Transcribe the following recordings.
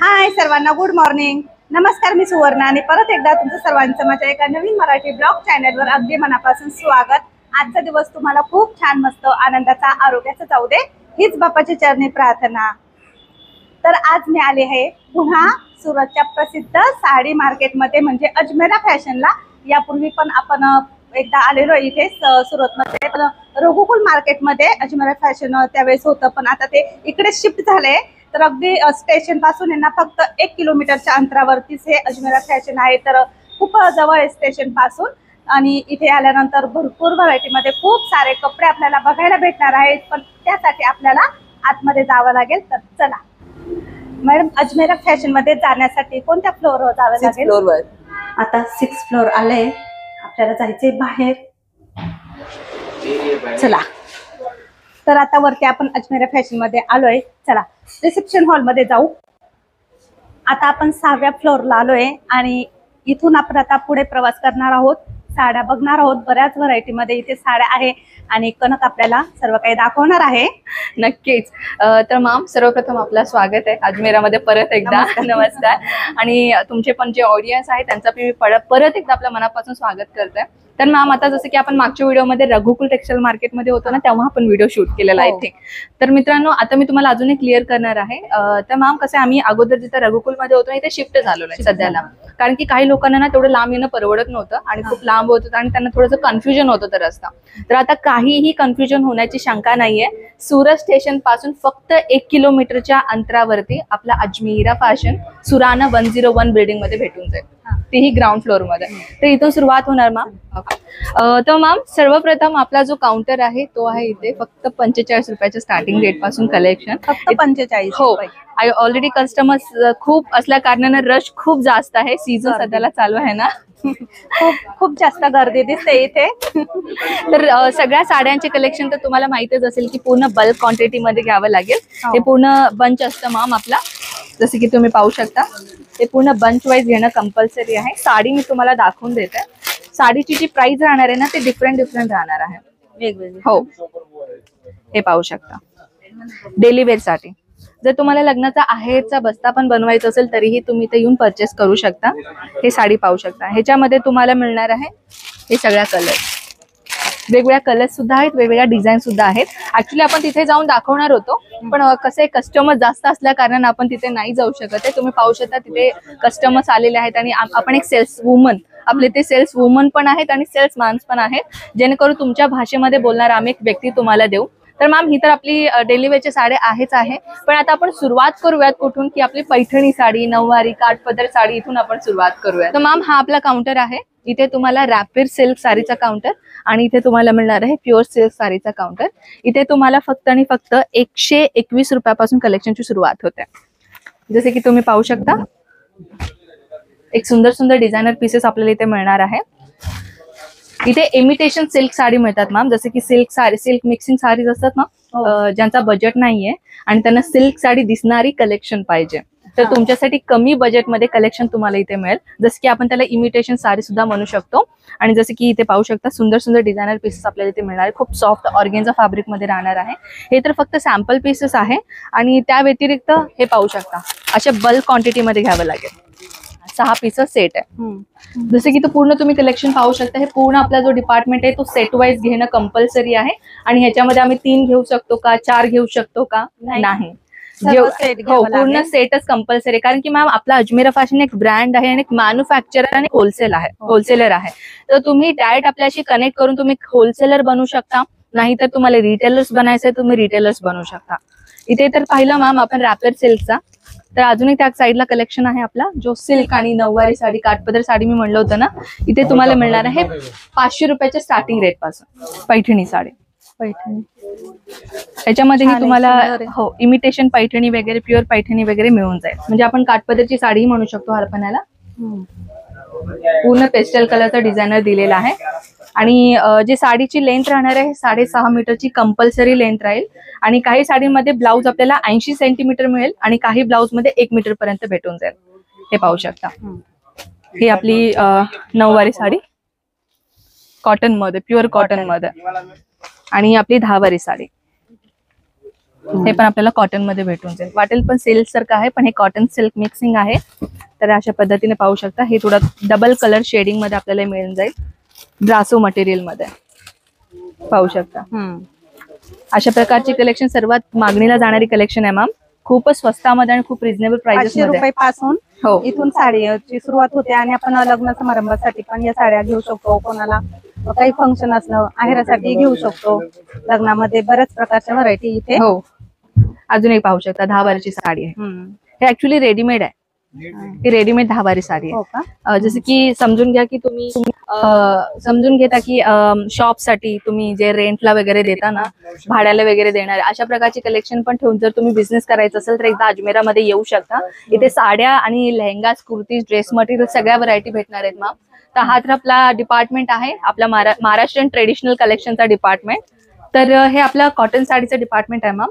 हाय सर्वांना, good morning. नमस्कार, मी सुवर्णा आणि परत एकदा तुमचं सर्वांचं माझ्या एका नवीन मराठी ब्लॉग चॅनलवर अगदी मनापासून स्वागत. आजचा दिवस तुम्हाला खूप छान, मस्त, आनंदाचा, आरोग्याचा जाऊ दे, हीच बाप्पाची चरणी प्रार्थना. तर आज मी आले आहे पुन्हा सुरतच्या प्रसिद्ध साडी मार्केटमध्ये, म्हणजे अजमेरा फॅशनला. यापूर्वी पण आपण एकदा आलेलो इथे सुरतमध्ये, पण रघुकुल मार्केटमध्ये अजमेरा फॅशन त्यावेळेस होतं, पण आता ते इकडे शिफ्ट झाले. तर अगदी स्टेशन पासून यांना फक्त 1 किलोमीटरच्या अंतरावरतीच हे अजमेरा फॅशन आहे. तर खूप जवळ आहे स्टेशन पासून. आणि इथे आल्यानंतर भरपूर व्हरायटीमध्ये खूप सारे कपडे आपल्याला बघायला भेटणार आहेत, पण त्यासाठी आपल्याला आतमध्ये जावं लागेल. तर चला मॅडम, अजमेरा फॅशन मध्ये जाण्यासाठी कोणत्या फ्लोअरवर जावं लागेल? फ्लोअरवर. आता 6 फ्लोअर आले, आपल्याला जायचंय बाहेर. चला, तर आता वरती आपण अजमेरा फॅशन मध्ये आलोय. चला रिसेप्शन हॉल मध्ये जाऊ. आता आपण 6व्या फ्लोअरला आलोय आणि इथून आपण आता पुढे प्रवास करणार आहोत. साड्या बघणार आहोत. बऱ्याच व्हरायटी मध्ये इथे साड्या आहे आणि कनक आपल्याला सर्व काही दाखवणार आहे. नक्कीच. तर मॅम, सर्वप्रथम आपलं स्वागत आहे अजमेरामध्ये परत एकदा. नमस्कार. आणि तुमचे पण जे ऑडियन्स आहे त्यांचा मी परत एकदा आपल्या मनापासून स्वागत करते. तर मॅम, आता जसं की आपण मागच्या व्हिडिओमध्ये रघुकुल टेक्सटाईल मार्केटमध्ये होतो ना, तेव्हा आपण व्हिडिओ शूट केलेला आहे इथे. तर मित्रांनो, आता मी तुम्हाला अजून एक क्लिअर करणार आहे. तर मॅम, कसं आम्ही अगोदर जिथे रघुकुलमध्ये होतो इथे शिफ्ट झालो आहे सध्याला, कारण की काही लोकांना ना तेवढं लांब येणं परवडत नव्हतं आणि खूप लांब होत होतं आणि त्यांना थोडंसं कन्फ्युजन होत होतं रस्ता. तर आता काहीही कन्फ्युजन होण्याची शंका नाहीये. सुरत स्टेशन पासून फक्त 1 किलोमीटरच्या अंतरावरती आपला अजमेरा फॅशन सुराना 101 बिल्डिंग मध्ये भेटून जाईल, तेही ग्राउंड फ्लोअर मध्ये. तर इथून सुरुवात होणार मॅम. तर मॅम, सर्वप्रथम आपला जो काउंटर आहे तो आहे इथे फक्त 45 रुपयाच्या स्टार्टिंग रेट पासून कलेक्शन. फक्त 45. हो. ऑलरेडी कस्टमर्स खूप असल्या कारणाने रश खूप जास्त आहे. सीझन सध्याला चालू आहे ना, खूप जास्त गर्दी दिसते इथे. तर सगळ्या साड्यांचे कलेक्शन तर तुम्हाला माहितीच असेल की पूर्ण बल्क क्वांटिटी मध्ये घ्यावं लागेल. हे पूर्ण बंच असतं मॅम आपला, जसे की तुम्ही पाहू शकता. ते पूर्ण बंच वाईज घेणं कंपल्सरी आहे. साडी मी तुम्हाला दाखवून देते. साडीची जी प्राइस राहणार आहे ना, ते डिफरंट राहणार आहे, वेगवेगळे. हो, हे पाहू शकता. डेली वेअर साठी जर तुम्हाला लग्नाचा आहेरचा बस्ता पण बनवायचा असेल तरीही तुम्ही ते येऊन परचेस करू शकता. हे साडी पाहू शकता. ह्याच्यामध्ये तुम्हाला मिळणार आहे हे सगळ्या कलर, वेगवेगळ्या कलर्स सुद्धा आहेत, वेगवेगळ्या डिझाईन सुद्धा आहेत. ऍक्च्युली आपण तिथे जाऊन दाखवणार होतो, पण कसं कस्टमर जास्त असल्या कारणाने आपण तिथे नाही जाऊ शकत आहे. तुम्ही पाहू शकता तिथे कस्टमर्स आलेले आहेत आणि आपण एक सेल्स वुमन, आपले ते सेल्स वुमन पण आहेत आणि सेल्स मॅन्स पण आहेत, जेणेकरून तुमच्या भाषेमध्ये बोलणार आम्ही एक व्यक्ती तुम्हाला देऊ. तर मॅम, ही तर आपली डेली वेअरची साडी आहेच आहे, पण आता आपण सुरुवात करूयात कुठून, की आपली पैठणी साडी, नऊवारी, काठपदर साडी, इथून आपण सुरुवात करूया. तर मॅम, हा आपला काउंटर आहे. इथे तुम्हाला रॅपिड सिल्क साडीचा काउंटर आणि इथे तुम्हाला मिळणार आहे प्युअर सिल्क साडीचा काउंटर. इथे तुम्हाला फक्त आणि फक्त 121 रुपयापासून कलेक्शनची सुरुवात होते. जसे की तुम्ही पाहू शकता, एक सुंदर सुंदर डिझायनर पीसेस आपल्याला इथे मिळणार आहे. इथे इमिटेशन सिल्क साडी मिळतात मॅम, जसे की silk sari, silk mixing sarees असतात ना, ज्यांचा बजेट नाहीये आणि त्यांना सिल्क साडी दिसणारी कलेक्शन पाहिजे, तर तुमच्यासाठी कमी बजेटमध्ये कलेक्शन तुम्हाला इथे मिळेल. जसं की आपण त्याला इमिटेशन साडी सुद्धा म्हणू शकतो. आणि जसे की इथे पाहू शकता, सुंदर सुंदर डिझायनर पीसेस आपल्याला इथे मिळणार आहे. खूप सॉफ्ट ऑर्गेन्झा फॅब्रिक मध्ये राहणार आहे. हे तर फक्त सॅम्पल पीसेस आहे आणि त्या व्यतिरिक्त हे पाहू शकता, अशा बल्क क्वांटिटी मध्ये घ्यावं लागेल. 6 पीसेस सेट आहे. जसे की तो पूर्ण तुम्ही कलेक्शन पाहू शकता. हे पूर्ण आपला जो डिपार्टमेंट आहे तो सेट वाईज घेणं कंपल्सरी आहे. आणि ह्याच्यामध्ये आम्ही 3 घेऊ शकतो का, 4 घेऊ शकतो का? नाही, हो, पूर्ण सेटच कंपल्सरी, कारण की मॅम आपला अजमेरा फॅशन एक ब्रँड आहे आणि एक मॅन्युफॅक्चरर आणि होलसेलर आहे. तर तुम्ही डायरेक्ट आपल्याशी कनेक्ट करून तुम्ही होलसेलर बनू शकता, नाहीतर तुम्हाला रिटेलर्स बनायचंय तुम्ही रिटेलर्स बनू शकता. इथे तर पाहिलं मॅम आपण रॅपर सिल्कचा, तर अजूनही त्या साईडला कलेक्शन आहे आपला, जो सिल्क आणि नऊवारी साडी, काठपदर साडी मी म्हणलं होतं ना, इथे तुम्हाला मिळणार आहे 500 रुपयाच्या स्टार्टिंग रेट पासून पैठणी साडी. पैठणी याच्यामध्येही तुम्हाला हो इमिटेशन पैठणी वगैरे, प्युअर पैठणी वगैरे मिळून जाईल. म्हणजे आपण काठपदरची साडीही म्हणू शकतो हरपणाला. पूर्ण पेस्टल कलरचा डिझायनर दिलेला आहे. आणि जे साडीची लेंथ राहणार आहे 6.5 मीटरची कंपल्सरी लेंथ राहील. आणि काही साडीमध्ये ब्लाऊज आपल्याला 80 सेंटीमीटर मिळेल आणि काही ब्लाऊज मध्ये 1 मीटर पर्यंत भेटून जाईल. हे पाहू शकता. ही आपली नऊवारी साडी कॉटन मध्ये, प्युअर कॉटन मध्ये, आणि आपली 10 वारी साडी. हे पण आपल्याला कॉटन मध्ये भेटून जाईल. वाटेल पण सिल्क सारखं आहे, पण हे कॉटन सिल्क मिक्सिंग आहे. तर अशा पद्धतीने पाहू शकता. हे थोडं डबल कलर शेडिंग मध्ये आपल्याला मिळून जाईल. ब्रासो मटेरियल मध्ये पाहू शकता. अशा प्रकारची कलेक्शन सर्वात मागणीला जाणारी कलेक्शन आहे मॅम. खूपच स्वस्तामध्ये आणि खूप रिझनेबल प्राइसेस 500 मध्ये. रुपये पासून हो. इथून साडीची सुरुवात होते आणि आपण लग्न समारंभासाठी पण या साड्या घेऊ शकतो. कोणाला काही फंक्शन असलं आहेरासाठी घेऊ शकतो. लग्नामध्ये बऱ्याच प्रकारच्या व्हरायटी इथे. हो. अजून एक पाहू शकता 10 वारीची साडी आहे. हे ऍक्च्युली रेडीमेड आहे. ही रेडीमेड 10 वारी साडी हो आहे. का? जसं की समजून घ्या की तुम्ही समजून घेता की शॉप साठी तुम्ही जे रेंटला वगैरे देता ना, भाड्याला वगैरे देणार अशा प्रकारची कलेक्शन पण ठेवून जर तुम्ही बिझनेस करायचा असेल तर एकदा अजमेरामध्ये येऊ शकता. इथे साड्या आणि लेहंगा, कुर्तीज, ड्रेस मटेरियल सगळ्या व्हरायटी भेटणार आहेत मॅम. तर हा तर आपला डिपार्टमेंट आहे, आपला महाराष्ट्रीयन ट्रेडिशनल कलेक्शनचा डिपार्टमेंट. तर हे आपला कॉटन साडीचं डिपार्टमेंट आहे मॅम.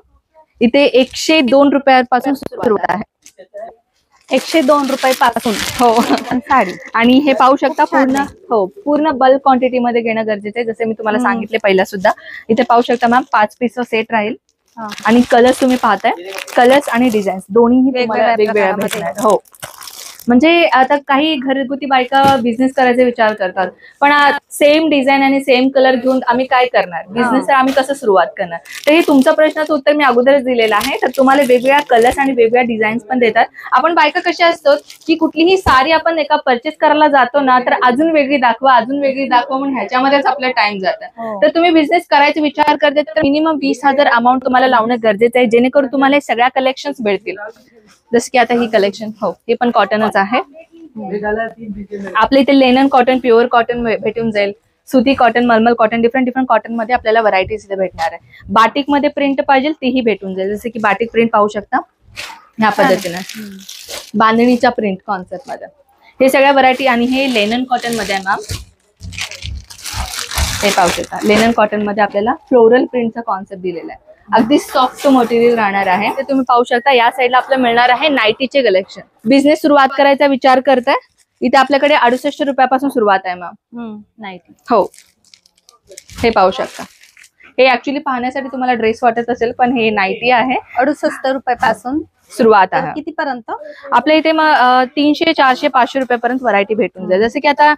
इथे 102 रुपयापासून सुरुवात आहे. 102 रुपये पासून हो. साडी. आणि हे पाहू शकता पूर्ण. हो, पूर्ण बल्क क्वांटिटी मध्ये घेणं गरजेचं आहे. जसे मी तुम्हाला सांगितले पहिला सुद्धा. इथे पाहू शकता मॅम 5 पीसचा सेट राहील. आणि कलर्स तुम्ही पाहताय, कलर्स आणि डिझाईन्स दोन्हीही तुम्हाला वेगवेगळ्या भेटणार. हो, म्हणजे आता काही घरगुती बायका बिझनेस करायचा विचार करतात, पण सेम डिझाईन आणि सेम कलर घेऊन आम्ही काय करणार, बिझनेस आम्ही कसं सुरुवात करणार. तर हे तुमच्या प्रश्नाचं उत्तर मी अगोदरच दिलेलं आहे. तर तुम्हाला वेगवेगळ्या कलर्स आणि वेगवेगळ्या डिझाईन्स पण देतात. आपण बायका कशा असतो की कुठलीही साडी आपण एका परचेस करायला जातो ना, तर अजून वेगळी दाखवा, अजून वेगळी दाखवा, म्हणून ह्याच्यामध्येच आपला टाइम जातं. तर तुम्ही बिझनेस करायचा विचार करते तर मिनिमम 20,000 अमाऊंट तुम्हाला लावणं गरजेचं आहे, जेणेकरून तुम्हाला सगळ्या कलेक्शन्स भेटतील. जसं की आता ही कलेक्शन, हो, हे पण कॉटनच आहे. आपल्या इथे लेनन कॉटन, प्युअर कॉटन भेटून जाईल. सुती कॉटन, मलमल कॉटन, डिफरंट कॉटन मध्ये आपल्याला व्हरायटीज इथे भेटणार आहे. बाटिक मध्ये प्रिंट पाहिजे तीही भेटून जाईल. जसे की बाटिक प्रिंट पाहू शकता ह्या पद्धतीने, बांधणीच्या प्रिंट कॉन्सेप्ट मध्ये हे सगळ्या व्हरायटी. आणि हे लेनन कॉटन मध्ये आहे मॅम. हे पाहू शकता लेनन कॉटन मध्ये आपल्याला फ्लोरल प्रिंटचा कॉन्सेप्ट दिलेला आहे. अगदी सॉफ्ट मटेरियल राहणार आहे. ते तुम्ही पाहू शकता. या साईडला आपल्याला मिळणार आहे नाईटीचे कलेक्शन. बिझनेस सुरुवात करायचा विचार करताय, इथे आपल्याकडे 68 रुपयापासून सुरुवात आहे मॅम नाईटी. हो, हे पाहू शकता. हे ऍक्च्युली पाहण्यासाठी तुम्हाला ड्रेस वाटत असेल, पण हे नाईटी आहे. 68 रुपयापासून सुरुवात आहे. कितीपर्यंत? आपल्या इथे मग 300, 400, 500 रुपयापर्यंत व्हरायटी भेटून जाईल. जसं की आता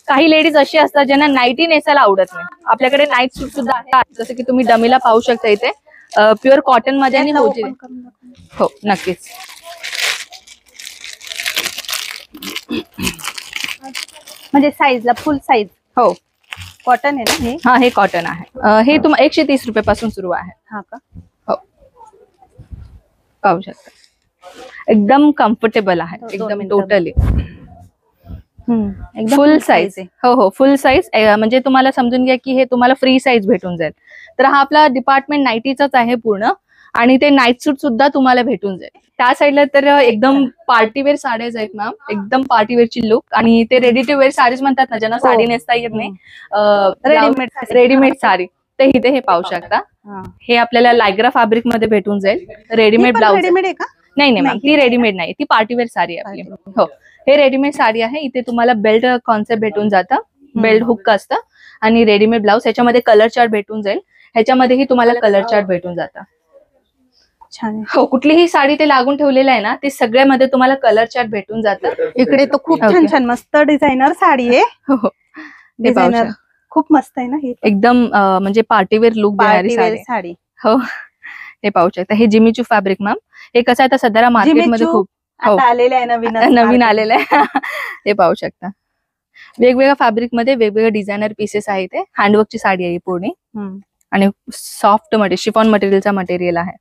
काही लेडीज अशी असतात ज्यांना नाईटी नेसायला आवडत नाही, आपल्याकडे नाईट सूट सुद्धा आहे. जसं की तुम्ही डमीला पाहू शकता इथे प्युअर कॉटन मध्ये आणि होजी. हो, नक्कीच. म्हणजे साईजला फुल साईज. हो, कॉटन आहे ना हे? हा, हे कॉटन आहे. हे तुम्हाला 130 रुपयापासून सुरू आहे. हा का? हो, पाहू शकता. एकदम कम्फर्टेबल आहे, एकदम टोटली फुल साईज. हो हो, फुल साईज. म्हणजे तुम्हाला समजून घ्या की हे तुम्हाला फ्री साईज भेटून जाईल. तर हा आपला डिपार्टमेंट नाईटीचाच आहे पूर्ण. आणि ते नाईट सूट सुद्धा तुम्हाला भेटून जाईल. त्या साईडला तर एकदम पार्टीवेअर साड्याच आहेत मॅम, एकदम पार्टीवेअरची लुक. आणि ते रेडी टू वेअर साडीज म्हणतात ना, ज्यांना साडी नेसता येत नाही, रेडीमेड साडी, ते इथे हे पाहू शकता. हे आपल्याला लायग्रा फॅब्रिक मध्ये भेटून जाईल. Readymade blouse. रेडीमेड आहे का? नाही नाही मॅम, ती रेडीमेड नाही, ती पार्टीवेअर साडी आहे आपली. हो, हे रेडीमेड साडी आहे. इथे तुम्हाला बेल्ट कॉन्सेप्ट भेटून जातं, बेल्ट हुक असतं आणि रेडीमेड ब्लाउज. ह्याच्यामध्ये कलर चार्ट भेटून जाईल. ह्याच्यामध्येही तुम्हाला कलर चार्ट भेटून जातं. छान. हो, कुठलीही साडी ते लागून ठेवलेलं आहे ना, ते सगळ्यामध्ये तुम्हाला कलर चार्ट भेटून जातं. इकडे तो खूप छान छान मस्त डिझायनर साडी आहे. हो, डिझायनर खूप मस्त आहे ना ही, एकदम म्हणजे पार्टीवेअर लुक देणारी साडी. हो, हे पाहू शकता. हे जिमीचू फॅब्रिक मॅम. हे कसं आहे, सध्याला मार्केटमध्ये खूप आलेलं आहे, नवीन आलेलं आहे. हे पाहू शकता. वेगवेगळ्या फॅब्रिक मध्ये वेगवेगळे डिझायनर पीसेस आहे. ते हँडवर्कची साडी आहे पूर्ण आणि सॉफ्ट मटेरियल, शिफॉन मटेरियलचा मटेरियल आहे.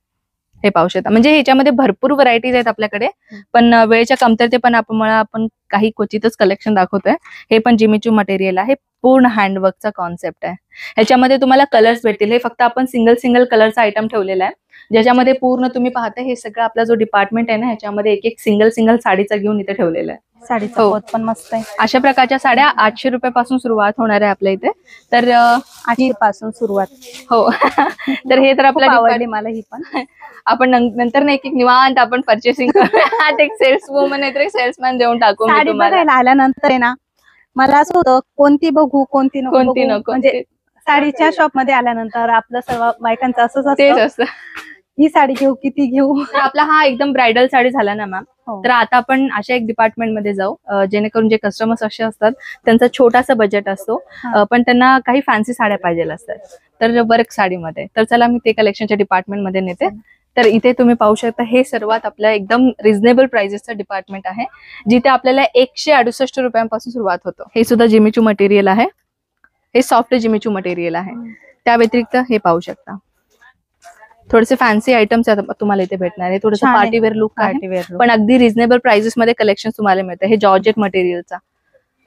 हे पाहू शकता. म्हणजे ह्याच्यामध्ये भरपूर व्हरायटीज आहेत आपल्याकडे, पण वेळेच्या कमतरतेपण आपण काही क्वचितच कलेक्शन दाखवतोय. हे पण जिमीचू मटेरियल आहे, पूर्ण हँडवर्कचा कॉन्सेप्ट आहे. ह्याच्यामध्ये तुम्हाला कलर्स भेटतील. हे फक्त आपण सिंगल कलरचा आयटम ठेवलेला आहे, ज्याच्यामध्ये पूर्ण तुम्ही पाहता हे सगळं आपला जो डिपार्टमेंट आहे ना, ह्याच्यामध्ये एक सिंगल साडीचा घेऊन इथे ठेवलेला आहे. साडीचा पोत पण मस्त आहे. अशा प्रकारच्या साड्या 800 रुपयापासून सुरुवात होणार आहे आपल्या इथे. तर 800 पासून सुरुवात. हो. तर हे तर आपल्याला आवडली मला ही पण. आपण नंतर ना एक निवांत आपण पर्चेसिंग करू. एक सेल्स वुमन आहे तर एक सेल्समॅन देऊन टाकू. साडी बघायला आल्यानंतर आहे ना, मला असं होतं कोणती बघू कोणती नको. म्हणजे साडीच्या शॉप मध्ये आल्यानंतर आपलं सर्व बायकांचं असंच असतं. ही साडी घेऊ किती घेऊ. तर आपला हा एकदम ब्रायडल साडी झाला ना मॅम. हो. तर आता आपण अशा एक डिपार्टमेंट मध्ये जाऊ जेणेकरून जे कस्टमर्स असे असतात त्यांचा छोटासा बजेट असतो, पण त्यांना काही फॅन्सी साड्या पाहिजे असतात, तर वर्क साडीमध्ये. तर चला मी ते कलेक्शनच्या डिपार्टमेंट मध्ये नेते. तर इथे तुम्ही पाहू शकता हे सर्वात आपल्या एकदम रिझनेबल प्राइजेसचं डिपार्टमेंट आहे, जिथे आपल्याला 168 रुपयांपासून सुरुवात होतो. हे सुद्धा जिमीचू मटेरियल आहे, हे सॉफ्ट जिमीचू मटेरियल आहे. त्या व्यतिरिक्त हे पाहू शकता थोडेसे फॅन्सी आयटम्स तुम्हाला इथे भेटणार आहे. थोडंसं पार्टीवेअर लुक आहे, पण अगदी रिझनेबल प्राइजेस मध्ये कलेक्शन तुम्हाला मिळतं. हे जॉर्जेट मटेरियलचा,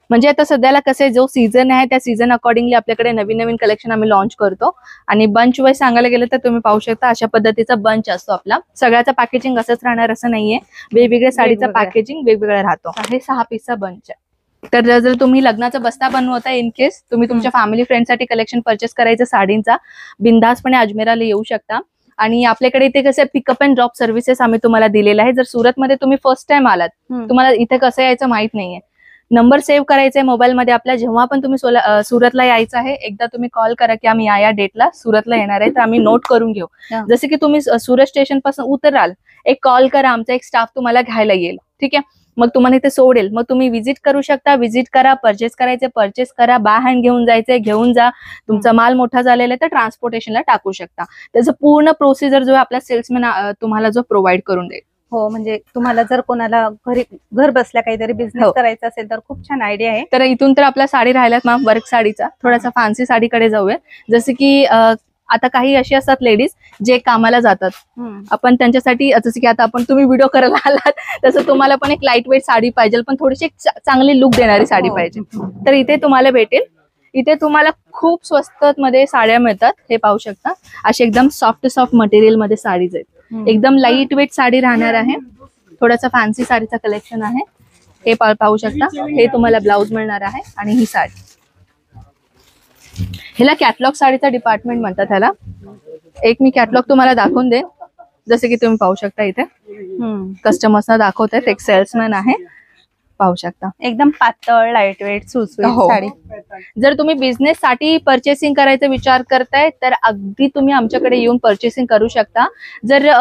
म्हणजे आता सध्याला कसं जो सीझन आहे त्या सीझन अकॉर्डिंगली आपल्याकडे नवीन नवीन कलेक्शन आम्ही लॉन्च करतो. आणि बंच वाईज सांगायला गेलं तर तुम्ही पाहू शकता अशा पद्धतीचा बंच असतो आपला. सगळ्याचा पॅकेजिंग असंच राहणार असं नाहीये, वेगवेगळ्या साडीचा पॅकेजिंग वेगवेगळा राहतो. हे 6 पीसचा बंच आहे. तर जर तुम्ही लग्नाचा बस्ता बनवता इन केस तुम्ही तुमच्या फॅमिली फ्रेंडसाठी कलेक्शन परचेस करायचं साडींचा, बिंदासपणे अजमेराला येऊ शकता. आणि आपल्याकडे इथे कसं पिकअप अँड ड्रॉप सर्व्हिसेस आम्ही तुम्हाला दिलेलं आहे. जर सुरतमध्ये तुम्ही फर्स्ट टाइम आलात, तुम्हाला इथे कसं यायचं माहित नाहीये, नंबर सेव्ह करायचा आहे मोबाईलमध्ये आपल्या. जेव्हा पण तुम्ही सुरतला यायचं आहे एकदा तुम्ही कॉल करा की आम्ही या डेटला सुरतला येणार आहे, तर आम्ही नोट करून घेऊ. जसे की तुम्ही सुरत स्टेशन पासून उतराल, एक कॉल करा, आमचा एक स्टाफ तुम्हाला घ्यायला येईल. ठीक आहे, मग तुम्हाला इथे सोडेल, मग तुम्ही व्हिजिट करू शकता. व्हिजिट करा, परचेस करायचे परचेस करा, बाय हँड घेऊन जायचंय घेऊन जा. तुमचा माल मोठा झालेला आहे तर ट्रान्सपोर्टेशनला टाकू शकता. त्याचं पूर्ण प्रोसिजर जो आपला सेल्समॅन तुम्हाला जो प्रोव्हाइड करून देईल. हो, म्हणजे तुम्हाला जर कोणाला घर बसल्या काहीतरी बिझनेस करायचा असेल तर खूप छान आयडिया आहे. तर इथून तर आपल्या साडी राहिल्यात मॅम वर्क साडीचा. थोडासा फॅन्सी साडीकडे जाऊया. जसं की आता काही अशी असतात लेडीज जे कामाला जातात, आपण त्यांच्यासाठी जसं की आता आपण तुम्ही व्हिडिओ करायला आलात तसं तुम्हाला पण एक लाईट वेट साडी पाहिजे, पण थोडीशी चांगली लुक देणारी साडी पाहिजे, तर इथे तुम्हाला भेटेल. इथे तुम्हाला खूप स्वस्त मध्ये साड्या मिळतात. हे पाहू शकता असे एकदम सॉफ्ट मटेरियल मध्ये साडीज आहेत. एकदम लाईट वेट साडी राहणार आहे. थोडासा फॅन्सी साडीचा कलेक्शन आहे. हे पाहू शकता. हे तुम्हाला ब्लाउज मिळणार आहे आणि ही साडी, ह्याला कॅटलॉग साडीचा डिपार्टमेंट म्हणतात. ह्याला एक मी कॅटलॉग तुम्हाला दाखवून दे. जसे की तुम्ही पाहू शकता इथे कस्टमर्सना दाखवतात, एक सेल्समॅन आहे, पाहू शकता. एकदम पातळ लाईट वेट सुसुईत साडी. जर तुम्ही बिझनेस साठी परचेसिंग करायचा विचार करताय तर अगदी तुम्ही आमच्याकडे येऊन परचेसिंग करू शकता. जर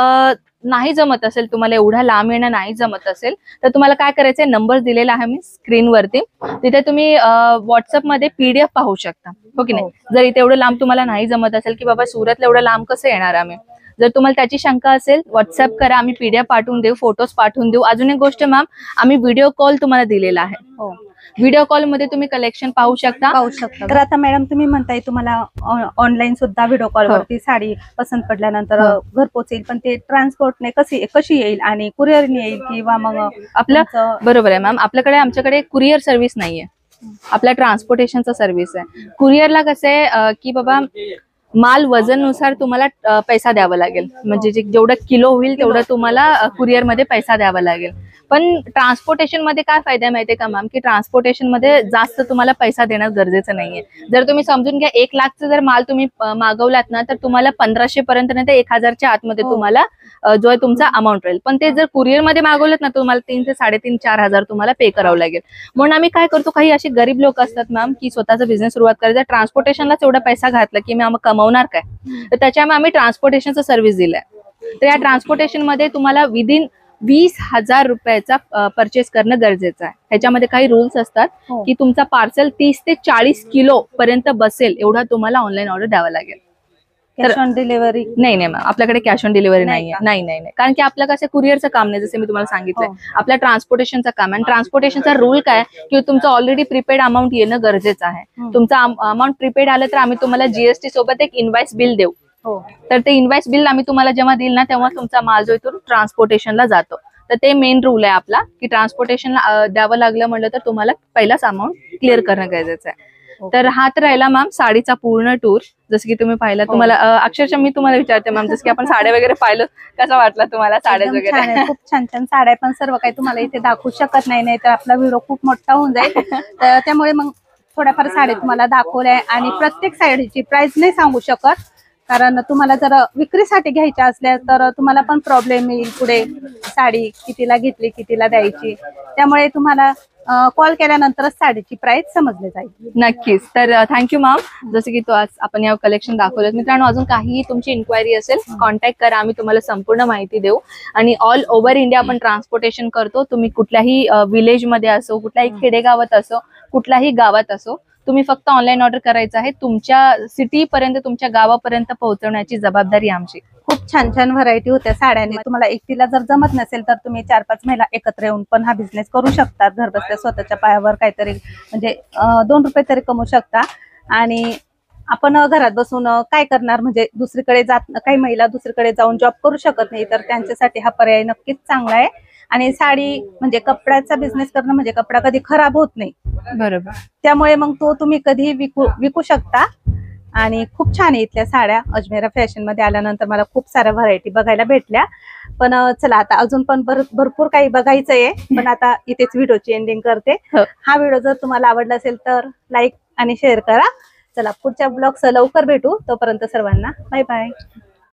नाही जमत असेल, तुम्हाला एवढा लांब येणं नाही जमत असेल, तर तुम्हाला काय करायचंय, नंबर दिलेला आहे मी स्क्रीनवरती, तिथे तुम्ही व्हॉट्सअपमध्ये PDF पाहू शकता. हो की नाही. जर इथे एवढं लांब तुम्हाला नाही जमत असेल की बाबा सुरतला एवढं लांब कसं येणार आम्ही, जर तुम्हाला त्याची शंका असेल व्हॉट्सअप करा, आम्ही PDF पाठवून देऊ, फोटोज पाठवून देऊ. अजून एक गोष्ट मॅम, आम्ही व्हिडिओ कॉल तुम्हाला दिलेला आहे. व्हिडिओ कॉल मध्ये तुम्ही कलेक्शन पाहू शकता. तर आता मॅडम तुम्ही म्हणताय तुम्हाला ऑनलाईन सुद्धा व्हिडिओ कॉल वरती साडी पसंत पडल्यानंतर घर पोहोचेल, पण ते ट्रान्सपोर्टने कशी येईल आणि कुरिअरने येईल किंवा मग आपलं बरोबर आहे मॅम. आमच्याकडे कुरिअर सर्व्हिस नाहीये, आपल्या ट्रान्सपोर्टेशनचा सर्व्हिस आहे. कुरिअरला कसं आहे की बाबा माल वजननुसार तुम्हाला पैसा द्यावा लागेल, म्हणजे जेवढं किलो होईल तेवढं तुम्हाला कुरिअर मध्ये पैसा द्यावा लागेल. पण ट्रान्सपोर्टेशन मध्ये काय फायदा माहितीये का मॅम, की ट्रान्सपोर्टेशन मध्ये जास्त तुम्हाला पैसा देणं गरजेचं नाहीये. जर तुम्ही समजून घ्या 1 लाखचा जर माल तुम्ही मागवलात ना, तर तुम्हाला 1500 पर्यंत नाही तर 1000च्या आतमध्ये तुम्हाला जो आहे तुमचा अमाऊंट राहील. पण ते जर कुरिअर मध्ये मागवलं ना, तुम्हाला 3 ते 3.5 4,000 तुम्हाला पे करावं लागेल. म्हणून आम्ही काय करतो, काही असे गरीब लोक असतात मॅम की स्वतःचा बिझनेस सुरुवात करायचा, ट्रान्सपोर्टेशनलाच एवढा पैसा घातला की मी कमवणार काय, तर त्याच्यामुळे आम्ही ट्रान्सपोर्टेशनचा सर्व्हिस दिलाय. तर या ट्रान्सपोर्टेशन मध्ये तुम्हाला विदिन 20,000 रुपयाचा परचेस करणं गरजेचं आहे. ह्याच्यामध्ये काही रूल्स असतात की तुमचा पार्सल 30 ते 40 किलो पर्यंत बसेल एवढा तुम्हाला ऑनलाईन ऑर्डर द्यावा लागेल. कॅश ऑन डिलिव्हरी नाही मॅम, आपल्याकडे कॅश ऑन डिलिव्हरी नाहीये. नाही, कारण की आपलं कसं कुरिअरचं काम नाही, जसं मी तुम्हाला सांगितलंय, आपल्या ट्रान्सपोर्टेशनचं काम. आणि ट्रान्सपोर्टेशनचा रूल काय की तुमचं ऑलरेडी प्रीपेड अमाऊंट येणं गरजेचं आहे. तुमचं अमाऊंट प्रीपेड आलं तर आम्ही तुम्हाला GST सोबत एक इनवाइस बिल देऊ. तर ते इनवाइस बिल आम्ही तुम्हाला जेव्हा देईल ना, तेव्हा तुमचा माल जो इथून ट्रान्सपोर्टेशनला जातो. तर ते मेन रूल आहे आपला की ट्रान्सपोर्टेशनला द्यावं लागलं म्हणलं तर तुम्हाला पहिलाच अमाऊंट क्लिअर करणं गरजेचं आहे. तर हा तर राहिला मॅम साडीचा पूर्ण टूर. जसं की तुम्ही पाहिला, तुम्हाला अक्षरशः मी तुम्हाला विचारते मॅम, जसं की आपण साड्या वगैरे पाहिलं, कसा वाटला तुम्हाला साड्या वगैरे? खूप छान साड्या, पण सर्व काही तुम्हाला इथे दाखवू शकत नाही, तर आपला व्हिडिओ खूप मोठा होऊन जाईल. तर त्यामुळे मग थोड्याफार साड्या तुम्हाला दाखवल्या आणि प्रत्येक साडीची प्राइस नाही सांगू शकत, कारण तुम्हाला जर विक्रीसाठी घ्यायच्या असल्या तर तुम्हाला पण प्रॉब्लेम येईल पुढे, साडी कितीला घेतली कितीला द्यायची. त्यामुळे तुम्हाला कॉल केल्यानंतरच साडीची प्राइस समजली जाईल. नक्कीच. तर थँक्यू मॅम. जसं की तो आज आपण या कलेक्शन दाखवलं. मित्रांनो, अजून काहीही तुमची इन्क्वायरी असेल कॉन्टॅक्ट करा, आम्ही तुम्हाला संपूर्ण माहिती देऊ. आणि ऑल ओव्हर इंडिया आपण ट्रान्सपोर्टेशन करतो. तुम्ही कुठल्याही विलेज मध्ये असो, कुठल्याही खेडेगावात असो, कुठल्याही गावात असो, तुम्ही फक्त ऑनलाईन ऑर्डर करायचं आहे. तुमच्या सिटी पर्यंत, तुमच्या गावापर्यंत पोहोचवण्याची जबाबदारी आमची. खूप छान छान व्हरायटी होत्या साड्यांनी. तुम्हाला एकटीला जर जमत नसेल तर तुम्ही 4-5 महिला एकत्र येऊन पण हा बिझनेस करू शकता. घर बसल्या स्वतःच्या पायावर काहीतरी म्हणजे 2 रुपये तरी कमवू शकता. आणि आपण घरात बसून काय करणार, म्हणजे दुसरीकडे काही महिला दुसरीकडे जाऊन जॉब करू शकत नाही, तर त्यांच्यासाठी हा पर्याय नक्कीच चांगला आहे. आणि साडी म्हणजे कपड्याचा बिझनेस करणं म्हणजे कपडा कधी खराब होत नाही. बरोबर. त्यामुळे मग तो तुम्ही कधीही विकू शकता. आणि खूप छान आहे इथल्या साड्या. अजमेरा फॅशन मध्ये आल्यानंतर मला खूप साऱ्या व्हरायटी बघायला भेटल्या. पण चला आता अजून पण भरपूर काही बघायचं आहे. पण आता इथेच व्हिडिओची एंडिंग करते. हा व्हिडिओ जर तुम्हाला आवडला असेल तर लाईक आणि शेअर करा. चला पुढच्या ब्लॉगसह लवकर भेटू. तोपर्यंत सर्वांना बाय बाय.